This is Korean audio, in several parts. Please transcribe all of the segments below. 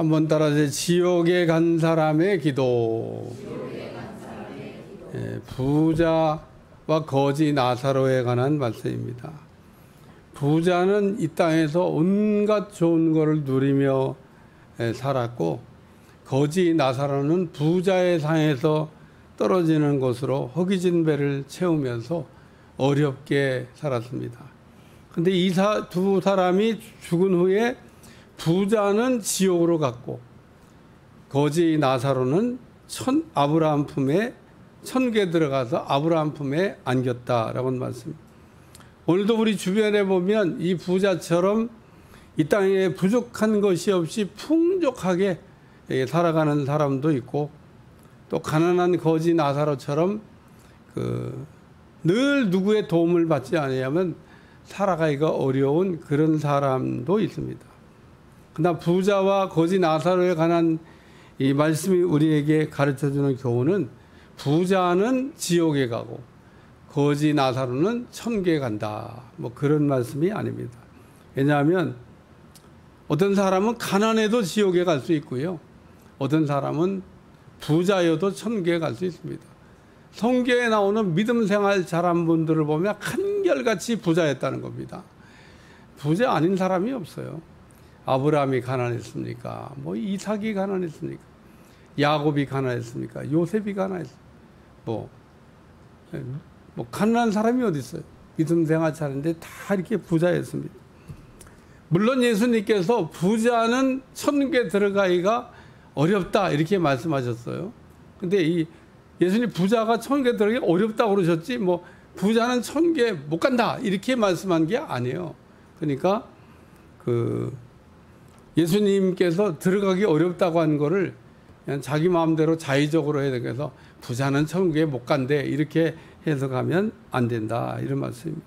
한번 따라서 지옥에 간 사람의 기도. 부자와 거지 나사로에 관한 말씀입니다. 부자는 이 땅에서 온갖 좋은 것을 누리며 살았고, 거지 나사로는 부자의 상에서 떨어지는 곳으로 허기진 배를 채우면서 어렵게 살았습니다. 근데 이 두 사람이 죽은 후에 부자는 지옥으로 갔고, 거지 나사로는 아브라함 품에 천국에 들어가서 아브라함 품에 안겼다라고 말씀입니다. 오늘도 우리 주변에 보면 이 부자처럼 이 땅에 부족한 것이 없이 풍족하게 살아가는 사람도 있고, 또 가난한 거지 나사로처럼 늘 누구의 도움을 받지 않으면 살아가기가 어려운 그런 사람도 있습니다. 그러나 부자와 거지 나사로에 관한 이 말씀이 우리에게 가르쳐주는 교훈은, 부자는 지옥에 가고 거지 나사로는 천국에 간다, 뭐 그런 말씀이 아닙니다. 왜냐하면 어떤 사람은 가난해도 지옥에 갈 수 있고요, 어떤 사람은 부자여도 천국에 갈 수 있습니다. 성경에 나오는 믿음 생활 잘한 분들을 보면 한결같이 부자였다는 겁니다. 부자 아닌 사람이 없어요. 아브라함이 가난했습니까? 뭐 이삭이 가난했습니까? 야곱이 가난했습니까? 요셉이 가난했습니까? 뭐 가난한 사람이 어디 있어요? 믿음 생활 잘했는데 다 이렇게 부자였습니다. 물론 예수님께서 부자는 천국에 들어가기가 어렵다 이렇게 말씀하셨어요. 근데 이 예수님 부자가 천국에 들어가기 어렵다고 그러셨지, 뭐 부자는 천국에 못 간다 이렇게 말씀한 게 아니에요. 그러니까 예수님께서 들어가기 어렵다고 한 거를 그냥 자기 마음대로 자의적으로 해야 되겠어. 부자는 천국에 못 간대 이렇게 해석하면 안 된다, 이런 말씀입니다.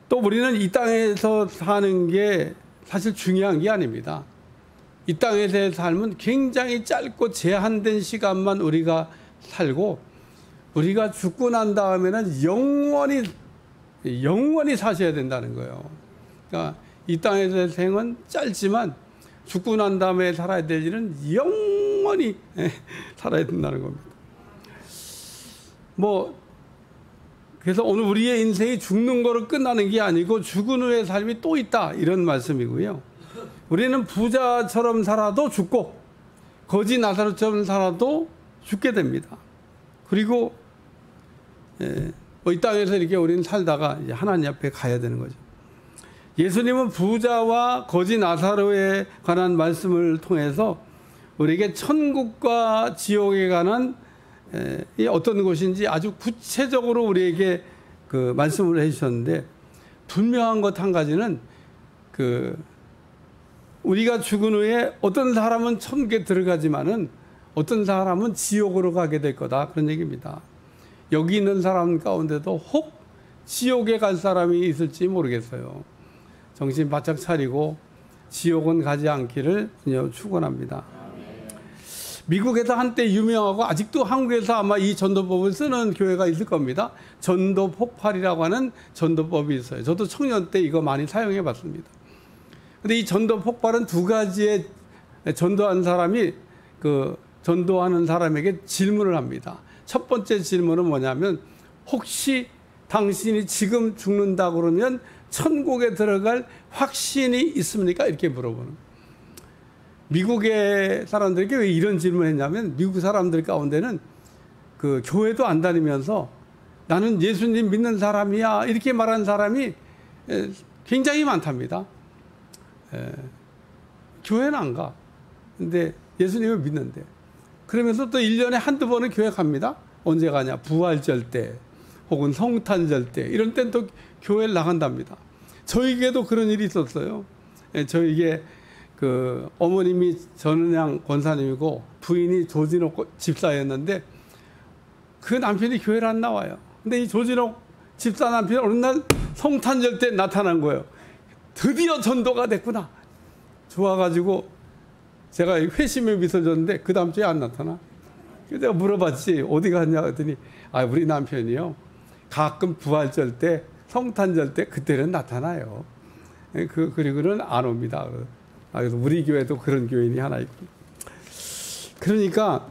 또 우리는 이 땅에서 사는 게 사실 중요한 게 아닙니다. 이 땅에서의 삶은 굉장히 짧고 제한된 시간만 우리가 살고, 우리가 죽고 난 다음에는 영원히 사셔야 된다는 거예요. 그러니까 이 땅에서의 생은 짧지만 죽고 난 다음에 살아야 될 일은 영원히 살아야 된다는 겁니다. 그래서 오늘 우리의 인생이 죽는 거로 끝나는 게 아니고 죽은 후의 삶이 또 있다, 이런 말씀이고요. 우리는 부자처럼 살아도 죽고 거지 나사로처럼 살아도 죽게 됩니다. 그리고 이 땅에서 이렇게 우리는 살다가 이제 하나님 앞에 가야 되는 거죠. 예수님은 부자와 거지 나사로에 관한 말씀을 통해서 우리에게 천국과 지옥에 관한 어떤 것인지 아주 구체적으로 우리에게 말씀을 해주셨는데, 분명한 것 한 가지는 우리가 죽은 후에 어떤 사람은 천국에 들어가지만은 어떤 사람은 지옥으로 가게 될 거다, 그런 얘기입니다. 여기 있는 사람 가운데도 혹 지옥에 갈 사람이 있을지 모르겠어요. 정신 바짝 차리고 지옥은 가지 않기를 축원합니다. 미국에서 한때 유명하고 아직도 한국에서 아마 이 전도법을 쓰는 교회가 있을 겁니다. 전도폭발이라고 하는 전도법이 있어요. 저도 청년 때 이거 많이 사용해 봤습니다. 근데 이 전도폭발은 두 가지의 전도한 사람이 전도하는 사람에게 질문을 합니다. 첫 번째 질문은 뭐냐면, 혹시 당신이 지금 죽는다 그러면 천국에 들어갈 확신이 있습니까? 이렇게 물어보는. 미국의 사람들에게 왜 이런 질문을 했냐면, 미국 사람들 가운데는 교회도 안 다니면서 나는 예수님 믿는 사람이야 이렇게 말하는 사람이 굉장히 많답니다. 교회는 안 가. 근데 예수님을 믿는데. 그러면서 또 1년에 한두 번은 교회 갑니다. 언제 가냐? 부활절 때 혹은 성탄절 때 이런 때는 또 교회를 나간답니다. 저에게도 그런 일이 있었어요. 저에게 어머님이 전은양 권사님이고 부인이 조진옥 집사였는데, 그 남편이 교회를 안 나와요. 근데 이 조진옥 집사 남편이 어느 날 성탄절 때 나타난 거예요. 드디어 전도가 됐구나. 좋아가지고 제가 회심의 미소 줬는데 그 다음 주에 안 나타나. 그래서 내가 물어봤지, 어디 갔냐 그랬더니 우리 남편이요, 가끔 부활절 때 성탄절 때 그때는 나타나요. 그리고는 안 옵니다. 그래서 우리 교회도 그런 교인이 하나 있고. 그러니까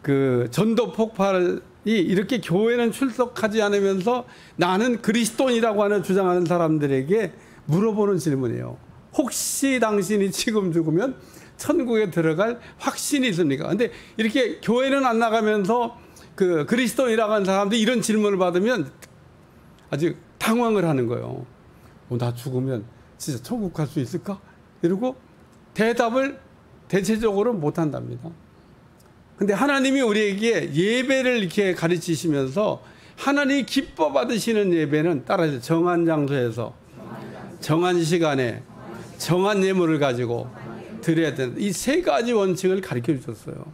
그 전도 폭발이 이렇게 교회는 출석하지 않으면서 나는 그리스도인이라고 하는 주장하는 사람들에게 물어보는 질문이에요. 혹시 당신이 지금 죽으면 천국에 들어갈 확신이 있습니까? 근데 이렇게 교회는 안 나가면서 그 그리스도인이라고 하는 사람들이 이런 질문을 받으면 아주 당황을 하는 거예요. 나 죽으면 진짜 천국 갈 수 있을까? 이러고 대답을 대체적으로 못 한답니다. 근데 하나님이 우리에게 예배를 이렇게 가르치시면서 하나님이 기뻐 받으시는 예배는 따라서 정한 장소에서 정한 시간에 정한 예물을 가지고 드려야 된다. 이 세 가지 원칙을 가르쳐 주셨어요.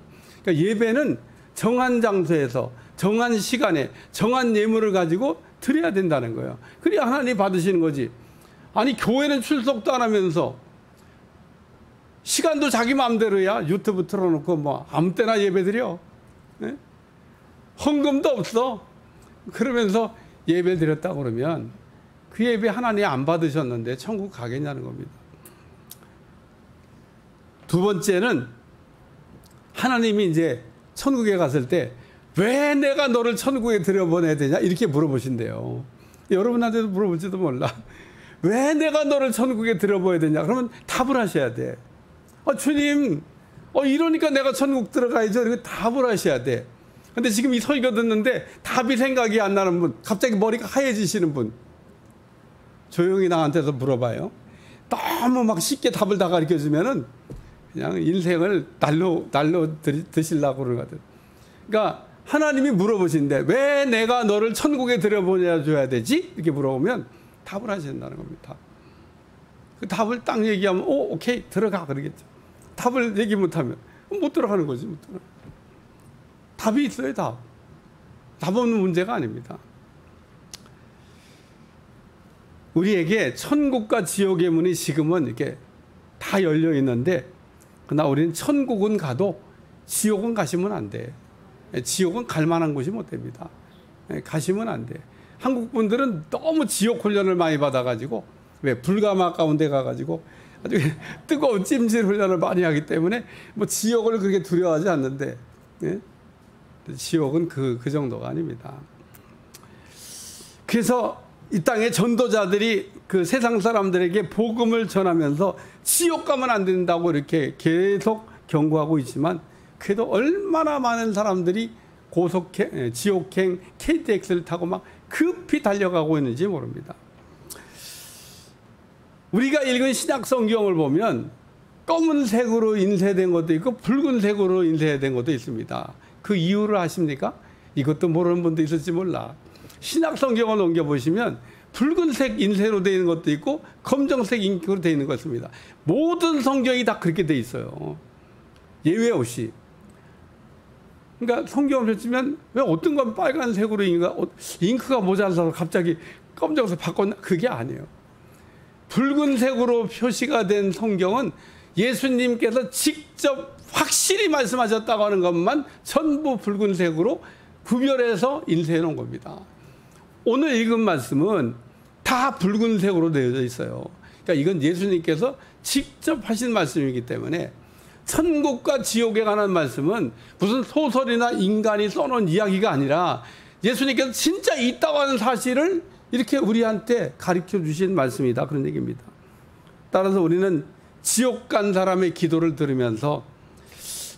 그러니까 예배는 정한 장소에서 정한 시간에 정한 예물을 가지고 드려야 된다는 거예요. 그래야 하나님이 받으시는 거지. 아니 교회는 출석도 안 하면서 시간도 자기 마음대로야. 유튜브 틀어놓고 뭐 아무 때나 예배 드려. 네? 헌금도 없어. 그러면서 예배 드렸다 그러면 그 예배 하나님 안 받으셨는데 천국 가겠냐는 겁니다. 두 번째는 하나님이 이제 천국에 갔을 때 왜 내가 너를 천국에 들여보내야 되냐 이렇게 물어보신대요. 여러분한테도 물어볼지도 몰라. 왜 내가 너를 천국에 들여보내야 되냐 그러면 답을 하셔야 돼. 주님 이러니까 내가 천국 들어가야죠. 이렇게 답을 하셔야 돼. 근데 지금 이 설교 듣는데 답이 생각이 안 나는 분, 갑자기 머리가 하얘지시는 분, 조용히 나한테서 물어봐요. 너무 막 쉽게 답을 다 가르쳐 주면은 그냥 인생을 날로 드시려고 그러거든. 그러니까 하나님이 물어보신데 왜 내가 너를 천국에 들여보내줘야 되지? 이렇게 물어보면 답을 하신다는 겁니다. 그 답을 딱 얘기하면 오케이 들어가 그러겠죠. 답을 얘기 못하면 못 들어가는 거지. 못 들어가. 답이 있어요. 답 없는 문제가 아닙니다. 우리에게 천국과 지옥의 문이 지금은 이렇게 다 열려 있는데 그러나 우리는 천국은 가도 지옥은 가시면 안 돼. 지옥은 갈 만한 곳이 못 됩니다. 가시면 안 돼. 한국 분들은 너무 지옥 훈련을 많이 받아가지고 왜 불가마 가운데 가가지고 아주 뜨거운 찜질 훈련을 많이 하기 때문에 뭐 지옥을 그렇게 두려워하지 않는데 지옥은 그 정도가 아닙니다. 그래서 이 땅의 전도자들이 그 세상 사람들에게 복음을 전하면서 지옥 가면 안 된다고 이렇게 계속 경고하고 있지만 그래도 얼마나 많은 사람들이 지옥행 KTX를 타고 막 급히 달려가고 있는지 모릅니다. 우리가 읽은 신약 성경을 보면 검은색으로 인쇄된 것도 있고 붉은색으로 인쇄된 것도 있습니다. 그 이유를 아십니까? 이것도 모르는 분도 있을지 몰라. 신약 성경을 넘겨보시면 붉은색 인쇄로 되어 있는 것도 있고 검정색 잉크로 되어 있는 것 같습니다. 모든 성경이 다 그렇게 되어 있어요. 예외 없이. 그러니까 성경을 펼치면 왜 어떤 건 빨간색으로 잉크가 모자라서 갑자기 검정색 바꿨나? 그게 아니에요. 붉은색으로 표시가 된 성경은 예수님께서 직접 확실히 말씀하셨다고 하는 것만 전부 붉은색으로 구별해서 인쇄해 놓은 겁니다. 오늘 읽은 말씀은 다 붉은색으로 되어져 있어요. 그러니까 이건 예수님께서 직접 하신 말씀이기 때문에 천국과 지옥에 관한 말씀은 무슨 소설이나 인간이 써놓은 이야기가 아니라 예수님께서 진짜 있다고 하는 사실을 이렇게 우리한테 가르쳐 주신 말씀이다. 그런 얘기입니다. 따라서 우리는 지옥 간 사람의 기도를 들으면서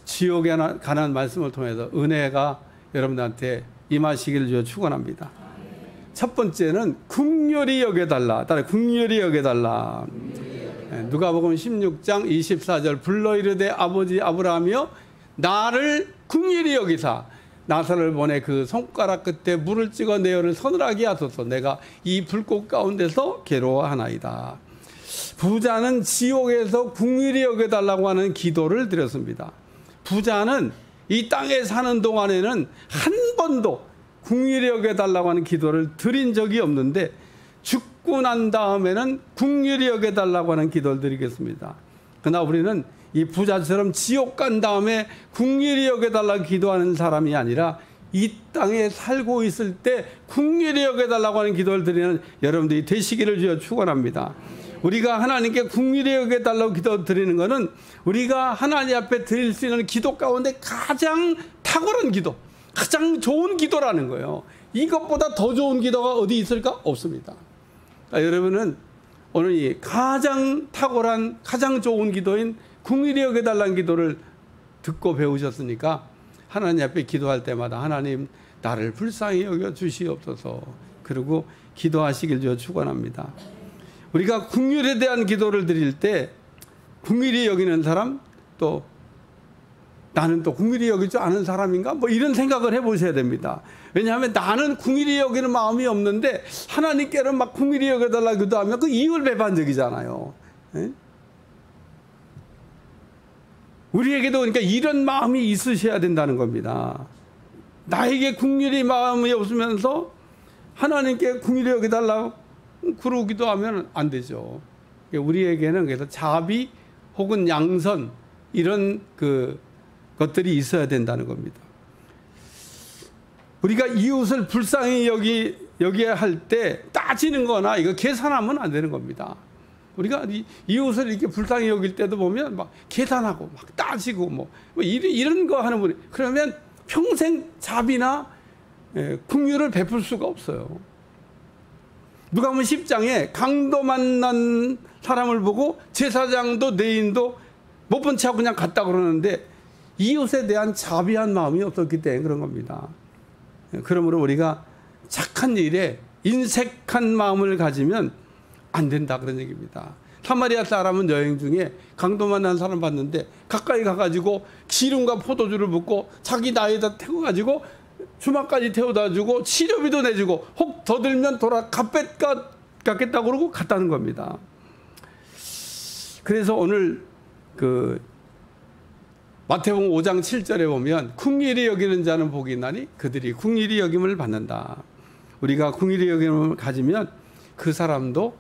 지옥에 관한 말씀을 통해서 은혜가 여러분들한테 임하시기를 주여 축원합니다. 첫 번째는 긍휼히 여겨달라. 따라 긍휼히 여겨달라. 누가복음 16장 24절 불러 이르되 아버지 아브라함이여 나를 긍휼히 여기사 나사를 보내 그 손가락 끝에 물을 찍어 내 혀를 서늘하게 하소서. 내가 이 불꽃 가운데서 괴로워하나이다. 부자는 지옥에서 긍휼히 여겨달라고 하는 기도를 드렸습니다. 부자는 이 땅에 사는 동안에는 한 번도 긍휼히 여겨달라고 하는 기도를 드린 적이 없는데 죽고 난 다음에는 긍휼히 여겨달라고 하는 기도를 드리겠습니다. 그러나 우리는 이 부자처럼 지옥 간 다음에 긍휼히 여겨달라고 기도하는 사람이 아니라 이 땅에 살고 있을 때 긍휼히 여겨달라고 하는 기도를 드리는 여러분들이 되시기를 주여 축원합니다. 우리가 하나님께 긍휼히 여겨달라고 기도 드리는 것은 우리가 하나님 앞에 드릴 수 있는 기도 가운데 가장 탁월한 기도, 가장 좋은 기도라는 거예요. 이것보다 더 좋은 기도가 어디 있을까? 없습니다. 여러분은 오늘 이 가장 탁월한 가장 좋은 기도인 긍휼히 여겨달라는 기도를 듣고 배우셨으니까 하나님 앞에 기도할 때마다 하나님 나를 불쌍히 여겨 주시옵소서, 그리고 기도하시길 저 축원합니다. 우리가 긍휼에 대한 기도를 드릴 때 긍휼히 여기는 사람, 또 나는 또 긍휼히 여길 줄 아는 사람인가? 뭐 이런 생각을 해보셔야 됩니다. 왜냐하면 나는 긍휼히 여기는 마음이 없는데 하나님께는 막 긍휼히 여겨달라고 기도하면 그 이율배반적이잖아요. 예? 우리에게도 그러니까 이런 마음이 있으셔야 된다는 겁니다. 나에게 긍휼히 마음이 없으면서 하나님께 긍휼히 여겨달라고 그러기도 하면 안 되죠. 우리에게는 그래서 자비 혹은 양선 이런 것들이 있어야 된다는 겁니다. 우리가 이웃을 불쌍히 여기야 할 때 따지는 거나 이거 계산하면 안 되는 겁니다. 우리가 이웃을 이렇게 불쌍히 여길 때도 보면 막 계산하고 막 따지고 뭐 이런 거 하는 분이, 그러면 평생 자비나 긍휼을 베풀 수가 없어요. 누가복음 10장에 강도 만난 사람을 보고 제사장도 레위인도 못 본 채 하고 그냥 갔다 그러는데 이웃에 대한 자비한 마음이 없었기 때문에 그런 겁니다. 그러므로 우리가 착한 일에 인색한 마음을 가지면 안 된다 그런 얘기입니다. 사마리아 사람은 여행 중에 강도 만난 사람 봤는데 가까이 가가지고 기름과 포도주를 붓고 자기 나에다 태워가지고 주막까지 태워다 주고 치료비도 내주고 혹 더 들면 갚겠다고 그러고 갔다는 겁니다. 그래서 오늘 마태복음 5장 7절에 보면 긍휼히 여기는 자는 복이 있나니 그들이 긍휼히 여김을 받는다. 우리가 긍휼히 여김을 가지면 그 사람도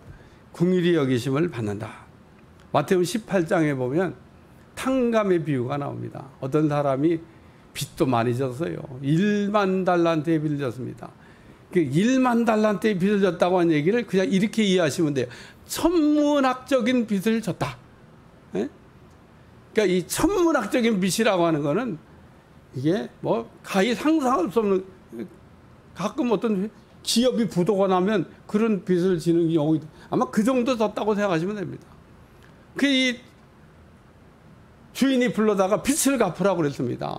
긍휼히 여기심을 받는다. 마태복음 18장에 보면 탕감의 비유가 나옵니다. 어떤 사람이 빚도 많이 졌어요. 1만 달란트의 빚을 졌습니다. 1만 달란트의 빚을 졌다고 하는 얘기를 그냥 이렇게 이해하시면 돼요. 천문학적인 빚을 졌다. 예? 그러니까 이 천문학적인 빚이라고 하는 거는 이게 뭐 가히 상상할 수 없는, 가끔 어떤 기업이 부도가 나면 그런 빚을 지는 경우 아마 그 정도 졌다고 생각하시면 됩니다. 이 주인이 불러다가 빚을 갚으라고 그랬습니다.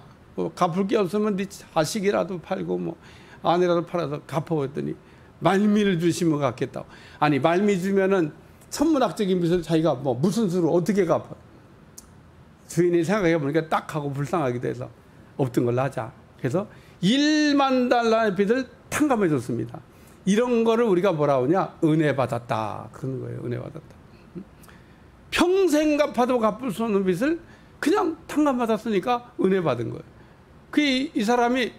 갚을 게 없으면 네 자식이라도 팔고 뭐 아내라도 팔아서 갚아 그랬더니 말미를 주시면 갚겠다고. 아니 말미 주면은 천문학적인 빚을 자기가 뭐 무슨 수로 어떻게 갚아? 주인이 생각해 보니까 딱 하고 불쌍하게 돼서 없던 걸로 하자. 그래서 1만 달러의 빚을 탕감해 줬습니다. 이런 거를 우리가 뭐라 하냐? 은혜 받았다. 그런 거예요. 은혜 받았다. 평생 갚아도 갚을 수 없는 빚을 그냥 탕감받았으니까 은혜 받은 거예요. 이 사람이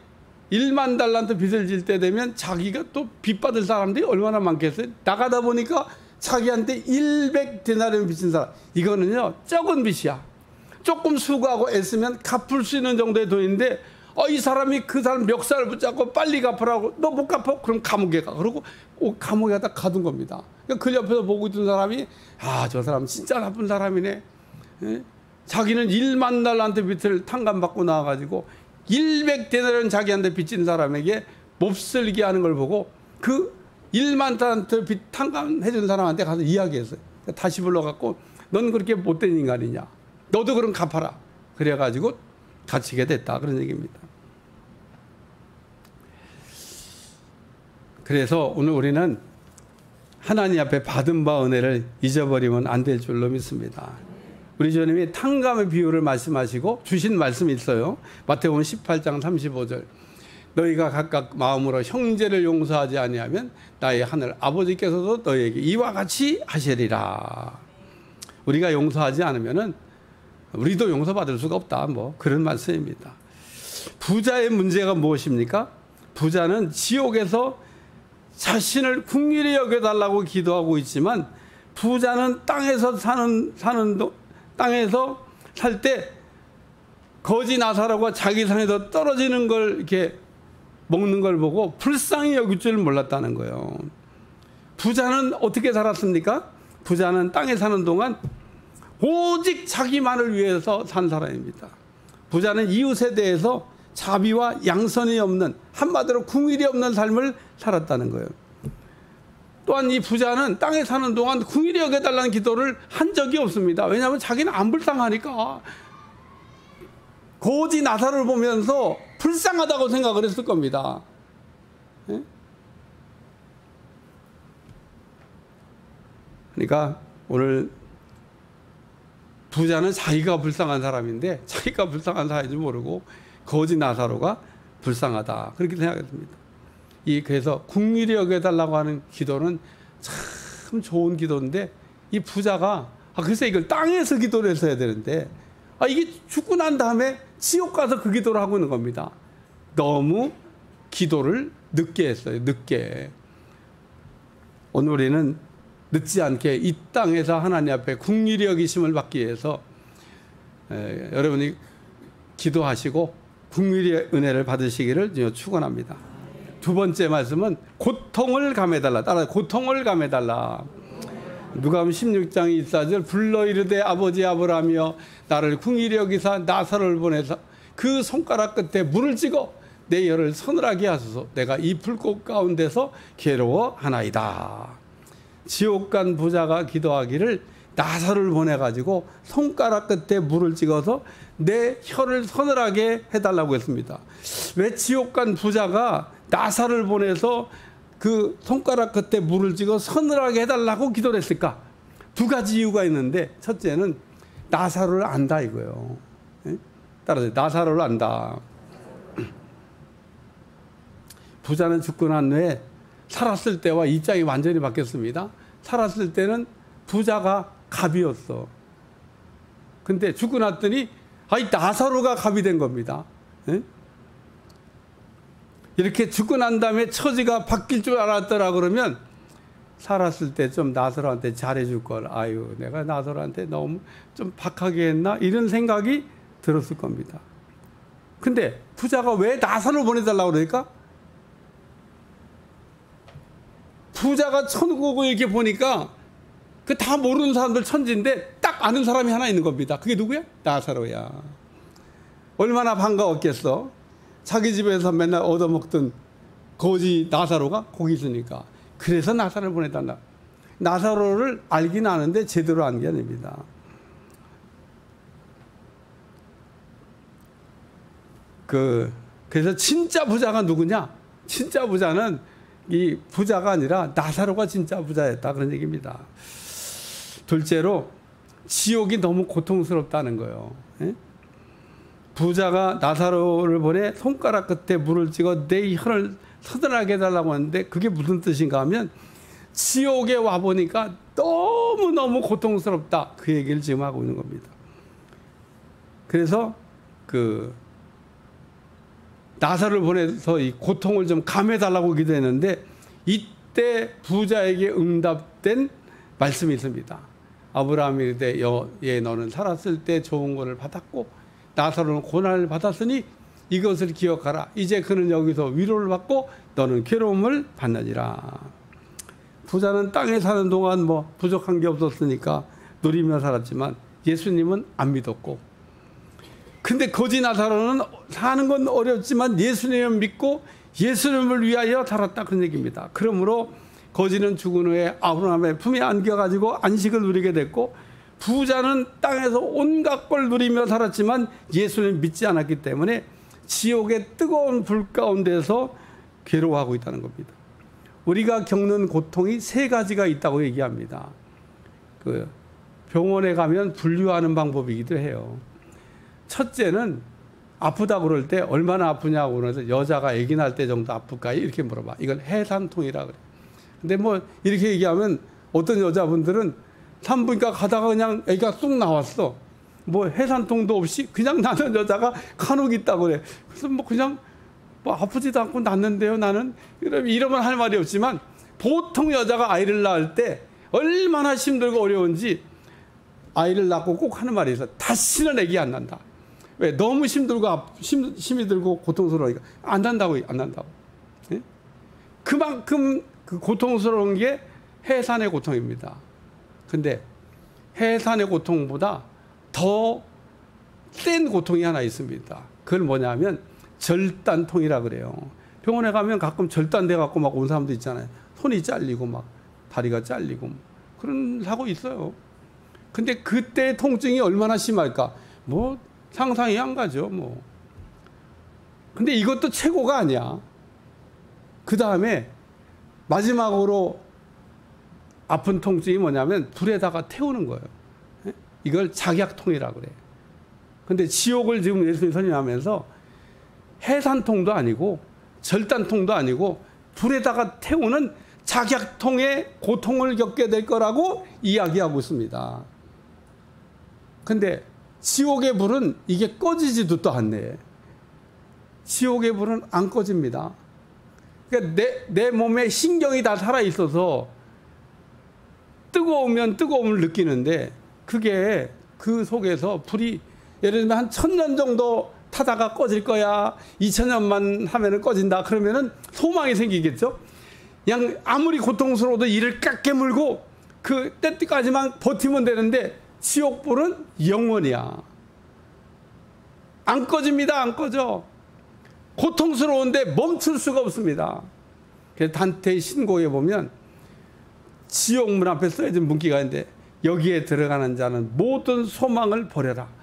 1만 달란트 빚을 질 때 되면 자기가 또 빚 받을 사람들이 얼마나 많겠어요? 나가다 보니까 자기한테 100데나리온 빚진 사람, 이거는요 적은 빚이야. 조금 수고하고 애쓰면 갚을 수 있는 정도의 돈인데 이 사람이 그 사람 멱살을 붙잡고 빨리 갚으라고, 너 못 갚아? 그럼 감옥에 가. 그러고 감옥에 갖다 가둔 겁니다. 그 옆에서 보고 있던 사람이 저 사람 진짜 나쁜 사람이네. 예? 자기는 1만 달란트 빚을 탕감받고 나와가지고 100데나리온 자기한테 빚진 사람에게 몹쓸게 하는 걸 보고 그 1만 달란트 빚 탕감해준 사람한테 가서 이야기했어요. 다시 불러갖고 넌 그렇게 못된 인간이냐, 너도 그럼 갚아라. 그래가지고 갇히게 됐다 그런 얘기입니다. 그래서 오늘 우리는 하나님 앞에 받은 바 은혜를 잊어버리면 안 될 줄로 믿습니다. 우리 주님이 탕감의 비유를 말씀하시고 주신 말씀이 있어요. 마태복음 18장 35절. 너희가 각각 마음으로 형제를 용서하지 아니하면 나의 하늘 아버지께서도 너희에게 이와 같이 하시리라. 우리가 용서하지 않으면은 우리도 용서받을 수가 없다. 뭐 그런 말씀입니다. 부자의 문제가 무엇입니까? 부자는 지옥에서 자신을 긍휼히 여겨달라고 기도하고 있지만 부자는 땅에서 땅에서 살 때 거지 나사로가 자기 산에서 떨어지는 걸 이렇게 먹는 걸 보고 불쌍히 여길 줄 몰랐다는 거예요. 부자는 어떻게 살았습니까? 부자는 땅에 사는 동안 오직 자기만을 위해서 산 사람입니다. 부자는 이웃에 대해서 자비와 양선이 없는, 한마디로 궁일이 없는 삶을 살았다는 거예요. 또한 이 부자는 땅에 사는 동안 궁일이 여겨달라는 기도를 한 적이 없습니다. 왜냐하면 자기는 안 불쌍하니까. 거지 나사로를 보면서 불쌍하다고 생각을 했을 겁니다. 예? 그러니까 오늘 부자는 자기가 불쌍한 사람인데 자기가 불쌍한 사람인지 모르고 거지 나사로가 불쌍하다, 그렇게 생각했습니다. 그래서 궁일이 여겨달라고 하는 기도는 참 좋은 기도인데, 이 부자가 글쎄 이걸 땅에서 기도를 했어야 되는데 이게 죽고 난 다음에 지옥 가서 그 기도를 하고 있는 겁니다. 너무 기도를 늦게 했어요. 늦게. 오늘 우리는 늦지 않게 이 땅에서 하나님 앞에 궁일이 여기심을 받기 위해서 여러분이 기도하시고 궁일의 은혜를 받으시기를 축원합니다. 두 번째 말씀은 고통을 감해달라. 따라 고통을 감해달라. 누가복음 16장 24절 불러 이르되 아버지 아브라함이여 나를 궁일이 여기사 나사로를 보내서 그 손가락 끝에 물을 찍어 내 혀를 서늘하게 하소서. 내가 이 불꽃 가운데서 괴로워하나이다. 지옥 간 부자가 기도하기를 나사로를 보내가지고 손가락 끝에 물을 찍어서 내 혀를 서늘하게 해달라고 했습니다. 왜 지옥 간 부자가 나사로를 보내서 그 손가락 끝에 물을 찍어 서늘하게 해달라고 기도를 했을까? 두 가지 이유가 있는데, 첫째는 나사로를 안다 이거예요. 따라서 나사로를 안다. 부자는 죽고 난 후에 살았을 때와 입장이 완전히 바뀌었습니다. 살았을 때는 부자가 갑이었어. 근데 죽고 났더니 나사로가 갑이 된 겁니다. 이렇게 죽고 난 다음에 처지가 바뀔 줄 알았더라 그러면 살았을 때 좀 나사로한테 잘해줄 걸. 내가 나사로한테 너무 좀 박하게 했나? 이런 생각이 들었을 겁니다. 근데 부자가 왜 나사로를 보내달라고 그러니까? 부자가 천국을 이렇게 보니까 그 다 모르는 사람들 천지인데 딱 아는 사람이 하나 있는 겁니다. 그게 누구야? 나사로야. 얼마나 반가웠겠어. 자기 집에서 맨날 얻어먹던 거지 나사로가 거기 있으니까. 그래서 나사로를 보내달라. 나사로를 알긴 아는데 제대로 안 게 아닙니다. 그래서 진짜 부자가 누구냐? 진짜 부자는 이 부자가 아니라 나사로가 진짜 부자였다, 그런 얘기입니다. 둘째로 지옥이 너무 고통스럽다는 거예요. 부자가 나사로를 보내 손가락 끝에 물을 찍어 내 혀를 서늘하게 해달라고 하는데 그게 무슨 뜻인가 하면 지옥에 와보니까 너무너무 고통스럽다, 그 얘기를 지금 하고 있는 겁니다. 그래서 나사로를 보내서 이 고통을 좀 감해달라고 기도했는데 이때 부자에게 응답된 말씀이 있습니다. 아브라함이 이르되 예 너는 살았을 때 좋은 것을 받았고 나사로는 고난을 받았으니 이것을 기억하라. 이제 그는 여기서 위로를 받고 너는 괴로움을 받느니라. 부자는 땅에 사는 동안 부족한 게 없었으니까 누리며 살았지만 예수님은 안 믿었고, 근데 거지 나사로는 사는 건 어렵지만 예수님을 믿고 예수님을 위하여 살았다, 그런 얘기입니다. 그러므로 거지는 죽은 후에 아브라함의 품에 안겨가지고 안식을 누리게 됐고, 부자는 땅에서 온갖 걸 누리며 살았지만 예수님을 믿지 않았기 때문에 지옥의 뜨거운 불 가운데서 괴로워하고 있다는 겁니다. 우리가 겪는 고통이 세 가지가 있다고 얘기합니다. 병원에 가면 분류하는 방법이기도 해요. 첫째는 아프다고 그럴 때 얼마나 아프냐고 그러면서 여자가 아기 낳을 때 정도 아플까요? 이렇게 물어봐. 이걸 해산통이라 그래. 근데 이렇게 얘기하면 어떤 여자분들은 산부인과 가다가 그냥 아기가 쑥 나왔어. 해산통도 없이 그냥 나는 여자가 간혹 있다고 그래. 그래서 그냥 아프지도 않고 낳는데요, 나는. 이러면 할 말이 없지만 보통 여자가 아이를 낳을 때 얼마나 힘들고 어려운지 아이를 낳고 꼭 하는 말이 있어. 다시는 아기 안 난다. 왜? 너무 힘들고 힘이 들고 고통스러우니까 안 난다고. 예? 그만큼 그 고통스러운 게 해산의 고통입니다. 근데 해산의 고통보다 더 센 고통이 하나 있습니다. 그걸 뭐냐면 절단통이라 그래요. 병원에 가면 가끔 절단돼 갖고 막 온 사람도 있잖아요. 손이 잘리고 막 다리가 잘리고 그런 사고 있어요. 근데 그때 통증이 얼마나 심할까? 뭐 상상이 안 가죠. 뭐. 근데 이것도 최고가 아니야. 그 다음에 마지막으로 아픈 통증이 뭐냐면 불에다가 태우는 거예요. 이걸 작약통이라고 그래요. 근데 지옥을 지금 예수님이 설명하면서 해산통도 아니고 절단통도 아니고 불에다가 태우는 작약통의 고통을 겪게 될 거라고 이야기하고 있습니다. 근데 지옥의 불은 이게 꺼지지도 또 않네. 지옥의 불은 안 꺼집니다. 그러니까 내 몸에 신경이 다 살아있어서 뜨거우면 뜨거움을 느끼는데 그게 그 속에서 불이 예를 들면 한 1000년 정도 타다가 꺼질 거야. 2000년만 하면은 꺼진다. 그러면은 소망이 생기겠죠. 그냥 아무리 고통스러워도 이를 깎게 그 때까지만 버티면 되는데 지옥불은 영원이야. 안 꺼집니다. 안 꺼져. 고통스러운데 멈출 수가 없습니다. 그래서 단테의 신곡에 보면 지옥문 앞에 써진 문구가 있는데 여기에 들어가는 자는 모든 소망을 버려라.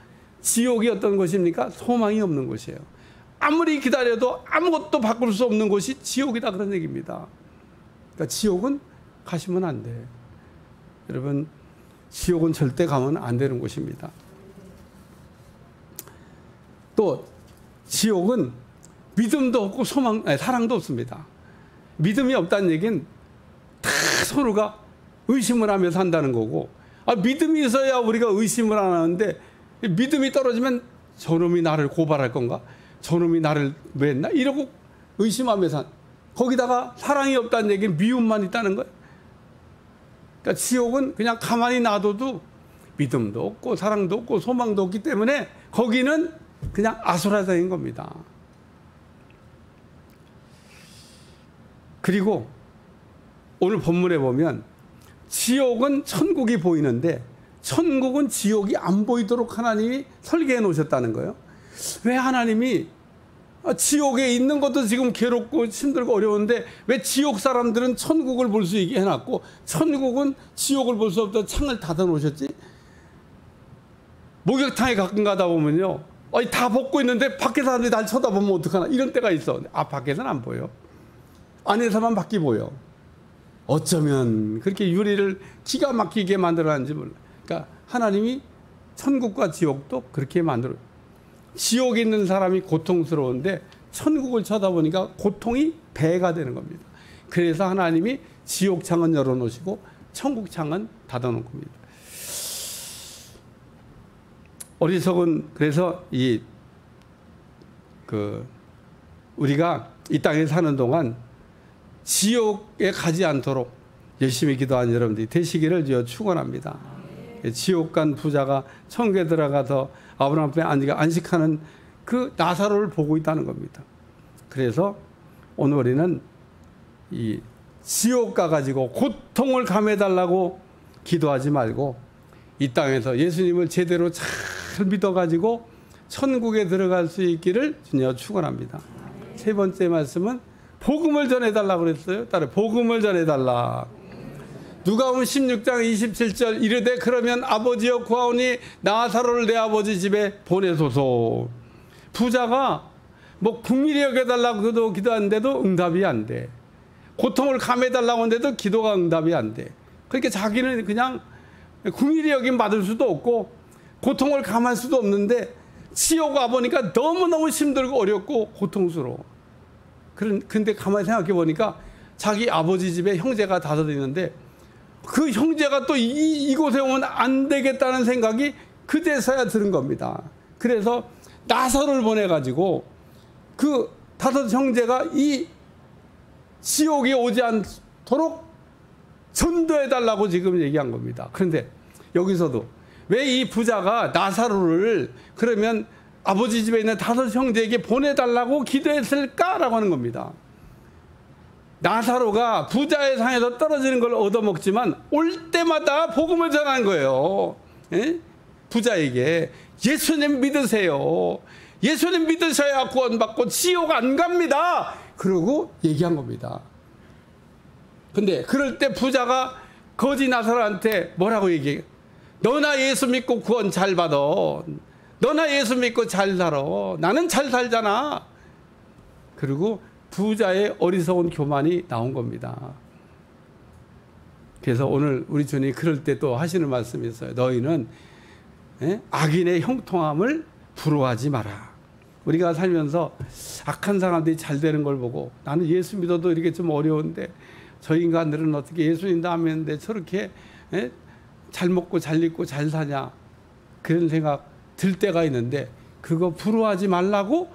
지옥이 어떤 곳입니까? 소망이 없는 곳이에요. 아무리 기다려도 아무것도 바꿀 수 없는 곳이 지옥이다 그런 얘기입니다. 그러니까 지옥은 가시면 안 돼. 여러분 지옥은 절대 가면 안 되는 곳입니다. 또 지옥은 믿음도 없고 사랑도 없습니다. 믿음이 없다는 얘기는 다 서로가 의심을 하며 산다는 거고 믿음이 있어야 우리가 의심을 안 하는데 믿음이 떨어지면 저놈이 나를 고발할 건가? 저놈이 나를 왜 했나? 이러고 의심하면서 거기다가 사랑이 없다는 얘기는 미움만 있다는 거예요. 그러니까 지옥은 그냥 가만히 놔둬도 믿음도 없고 사랑도 없고 소망도 없기 때문에 거기는 그냥 아수라장인 겁니다. 그리고 오늘 본문에 보면 지옥은 천국이 보이는데 천국은 지옥이 안 보이도록 하나님이 설계해 놓으셨다는 거예요. 왜 하나님이 지옥에 있는 것도 지금 괴롭고 힘들고 어려운데 왜 지옥 사람들은 천국을 볼 수 있게 해놨고 천국은 지옥을 볼 수 없도록 창을 닫아 놓으셨지? 목욕탕에 가끔 가다 보면요 다 벗고 있는데 밖에 사람들이 날 쳐다보면 어떡하나 이런 때가 있어. 밖에서는 안 보여. 안에서만 밖이 보여. 어쩌면 그렇게 유리를 기가 막히게 만들어놨는지 몰라. 그러니까 하나님이 천국과 지옥도 그렇게 만들어. 지옥에 있는 사람이 고통스러운데 천국을 쳐다보니까 고통이 배가 되는 겁니다. 그래서 하나님이 지옥 창은 열어놓으시고 천국 창은 닫아놓은 겁니다. 어리석은 그래서 우리가 이 땅에 사는 동안 지옥에 가지 않도록 열심히 기도하는 여러분들이 되시기를 축원합니다. 지옥 간 부자가 천국에 들어가서 아브라함 앞에 안식하는 그 나사로를 보고 있다는 겁니다. 그래서 오늘 우리는 이 지옥 가가지고 고통을 감해달라고 기도하지 말고 이 땅에서 예수님을 제대로 잘 믿어가지고 천국에 들어갈 수 있기를 주님 축원합니다. 세 번째 말씀은 복음을 전해달라고 그랬어요. 따로 복음을 전해달라. 누가복음 16장 27절 이르되 그러면 아버지여 구하오니 나사로를 내 아버지 집에 보내소서. 부자가 국민이 여겨달라고 기도하는데도 응답이 안 돼. 고통을 감해달라고 하는데도 기도가 응답이 안 돼. 그러니까 자기는 그냥 국민이 여김 받을 수도 없고 고통을 감할 수도 없는데 지옥 와보니까 너무너무 힘들고 어렵고 고통스러워. 근데 가만히 생각해 보니까 자기 아버지 집에 형제가 5 있는데 그 형제가 또 이곳에 오면 안 되겠다는 생각이 그제서야 드는 겁니다. 그래서 나사로를 보내가지고 그 5 형제가 이 지옥에 오지 않도록 전도해달라고 지금 얘기한 겁니다. 그런데 여기서도 왜 이 부자가 나사로를 그러면 아버지 집에 있는 5 형제에게 보내달라고 기도했을까라고 하는 겁니다. 나사로가 부자의 상에서 떨어지는 걸 얻어먹지만 올 때마다 복음을 전하는 거예요. 예? 부자에게 예수님 믿으세요. 예수님 믿으셔야 구원받고 지옥 안 갑니다. 그러고 얘기한 겁니다. 근데 그럴 때 부자가 거지 나사로한테 뭐라고 얘기해요? 너나 예수 믿고 구원 잘 받아. 너나 예수 믿고 잘 살아. 나는 잘 살잖아. 그리고 부자의 어리석은 교만이 나온 겁니다. 그래서 오늘 우리 주님이 그럴 때 또 하시는 말씀이 있어요. 너희는 악인의 형통함을 부러워하지 마라. 우리가 살면서 악한 사람들이 잘 되는 걸 보고 나는 예수 믿어도 이렇게 좀 어려운데 저 인간들은 어떻게 예수 믿는다 하는데 저렇게 잘 먹고 잘 입고 잘 사냐, 그런 생각 들 때가 있는데 그거 부러워하지 말라고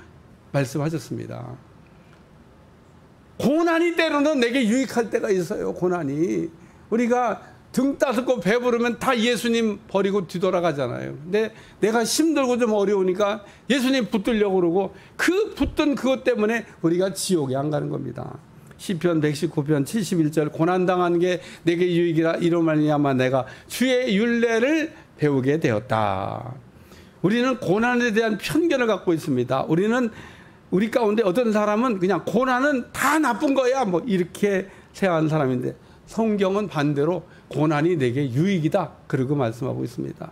말씀하셨습니다. 고난이 때로는 내게 유익할 때가 있어요. 고난이. 우리가 등 따숩고 배부르면 다 예수님 버리고 뒤돌아가잖아요. 근데 내가 힘들고 좀 어려우니까 예수님 붙들려고 그러고 그 붙든 그것 때문에 우리가 지옥에 안 가는 겁니다. 시편 119편 71절 고난당한 게 내게 유익이라 이로 말미암아 내가 주의 율례를 배우게 되었다. 우리는 고난에 대한 편견을 갖고 있습니다. 우리 가운데 어떤 사람은 그냥 고난은 다 나쁜 거야 뭐 이렇게 생각하는 사람인데 성경은 반대로 고난이 내게 유익이다 그러고 말씀하고 있습니다.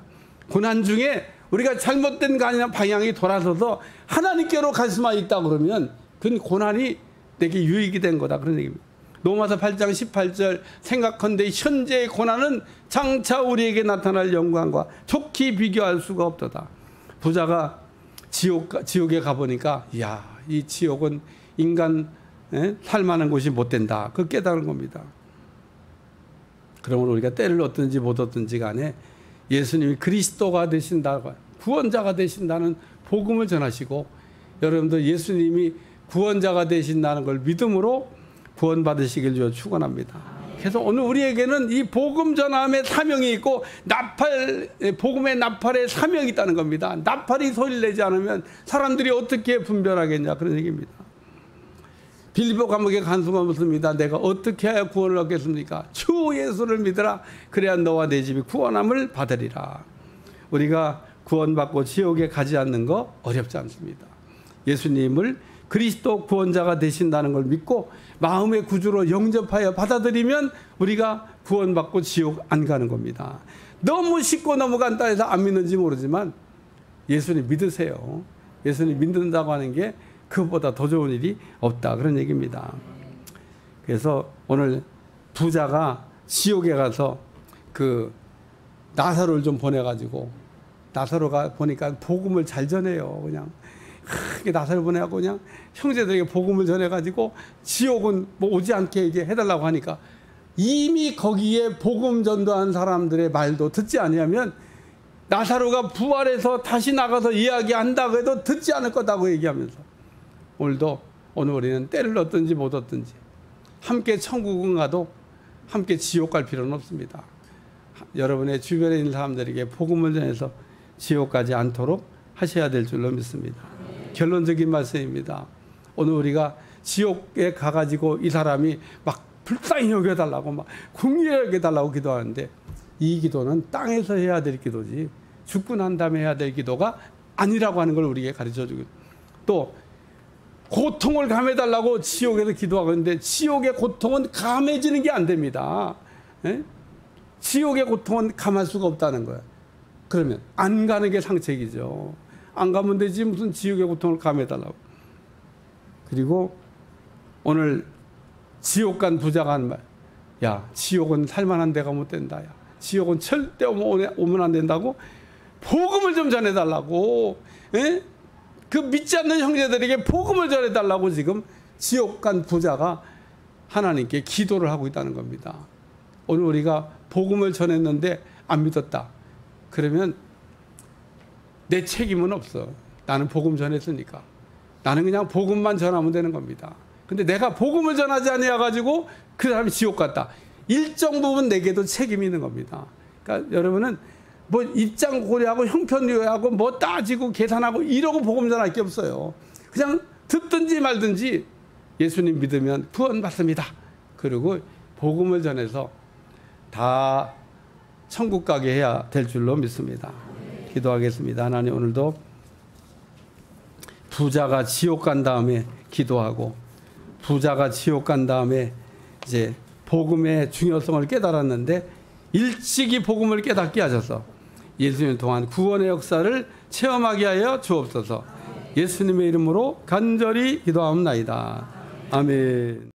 고난 중에 우리가 잘못된 방향이 돌아서서 하나님께로 갈 수만 있다 그러면 그 고난이 내게 유익이 된 거다 그런 얘기입니다. 로마서 8장 18절 생각컨대 현재의 고난은 장차 우리에게 나타날 영광과 좋게 비교할 수가 없도다. 부자가 지옥에 가보니까 이야 이 지옥은 인간 살만한 곳이 못 된다. 그 깨달은 겁니다. 그러면 우리가 때를 얻든지 못 얻든지 간에 예수님이 그리스도가 되신다, 구원자가 되신다는 복음을 전하시고 여러분도 예수님이 구원자가 되신다는 걸 믿음으로 구원받으시길 주여 축원합니다. 그래서 오늘 우리에게는 이 복음 전함의 사명이 있고 복음의 나팔의 사명이 있다는 겁니다. 나팔이 소리를 내지 않으면 사람들이 어떻게 분별하겠냐 그런 얘기입니다. 빌립보 감옥에 간수가 묻습니다. 내가 어떻게 해야 구원을 얻겠습니까? 주 예수를 믿으라. 그래야 너와 내 집이 구원함을 받으리라. 우리가 구원받고 지옥에 가지 않는 거 어렵지 않습니다. 예수님을 그리스도 구원자가 되신다는 걸 믿고 마음의 구주로 영접하여 받아들이면 우리가 구원받고 지옥 안 가는 겁니다. 너무 쉽고 너무 간단해서 안 믿는지 모르지만 예수님 믿으세요. 예수님 믿는다고 하는 게 그것보다 더 좋은 일이 없다 그런 얘기입니다. 그래서 오늘 부자가 지옥에 가서 그 나사로를 좀 보내가지고 나사로가 보니까 복음을 잘 전해요. 그냥 나사로 보내고 그냥 형제들에게 복음을 전해가지고 지옥은 뭐 오지 않게 이제 해달라고 하니까 이미 거기에 복음 전도한 사람들의 말도 듣지 아니하면 나사로가 부활해서 다시 나가서 이야기한다고 해도 듣지 않을 거다고 얘기하면서 오늘 우리는 때를 얻든지 못 얻든지 함께 천국은 가도 함께 지옥 갈 필요는 없습니다. 여러분의 주변에 있는 사람들에게 복음을 전해서 지옥 가지 않도록 하셔야 될 줄로 믿습니다. 결론적인 말씀입니다. 오늘 우리가 지옥에 가가지고 이 사람이 막 불쌍히 여겨달라고 막 궁리하게 여겨달라고 기도하는데 이 기도는 땅에서 해야 될 기도지 죽고 난 다음에 해야 될 기도가 아니라고 하는 걸 우리에게 가르쳐주고 또 고통을 감해달라고 지옥에서 기도하고 있는데 지옥의 고통은 감해지는 게 안 됩니다. 지옥의 고통은 감할 수가 없다는 거예요. 그러면 안 가는 게 상책이죠. 안 가면 되지 무슨 지옥의 고통을 감해달라고. 그리고 오늘 지옥 간 부자가 한 말, 야 지옥은 살만한 데가 못 된다. 야 지옥은 절대 오면 안 된다고 복음을 좀 전해달라고. 그 믿지 않는 형제들에게 복음을 전해달라고 지금 지옥 간 부자가 하나님께 기도를 하고 있다는 겁니다. 오늘 우리가 복음을 전했는데 안 믿었다. 그러면 내 책임은 없어. 나는 복음 전했으니까. 나는 그냥 복음만 전하면 되는 겁니다. 근데 내가 복음을 전하지 아니해가지고 그 사람이 지옥 갔다. 일정 부분 내게도 책임이 있는 겁니다. 그러니까 여러분은 뭐 입장 고려하고 형편 고려하고 뭐 따지고 계산하고 이러고 복음 전할 게 없어요. 그냥 듣든지 말든지 예수님 믿으면 구원 받습니다. 그리고 복음을 전해서 다 천국 가게 해야 될 줄로 믿습니다. 기도하겠습니다. 하나님, 오늘도 부자가 지옥 간 다음에 기도하고 부자가 지옥 간 다음에 이제 복음의 중요성을 깨달았는데 일찍이 복음을 깨닫게 하셔서 예수님 동안 구원의 역사를 체험하게 하여 주옵소서. 예수님의 이름으로 간절히 기도하옵나이다. 아멘.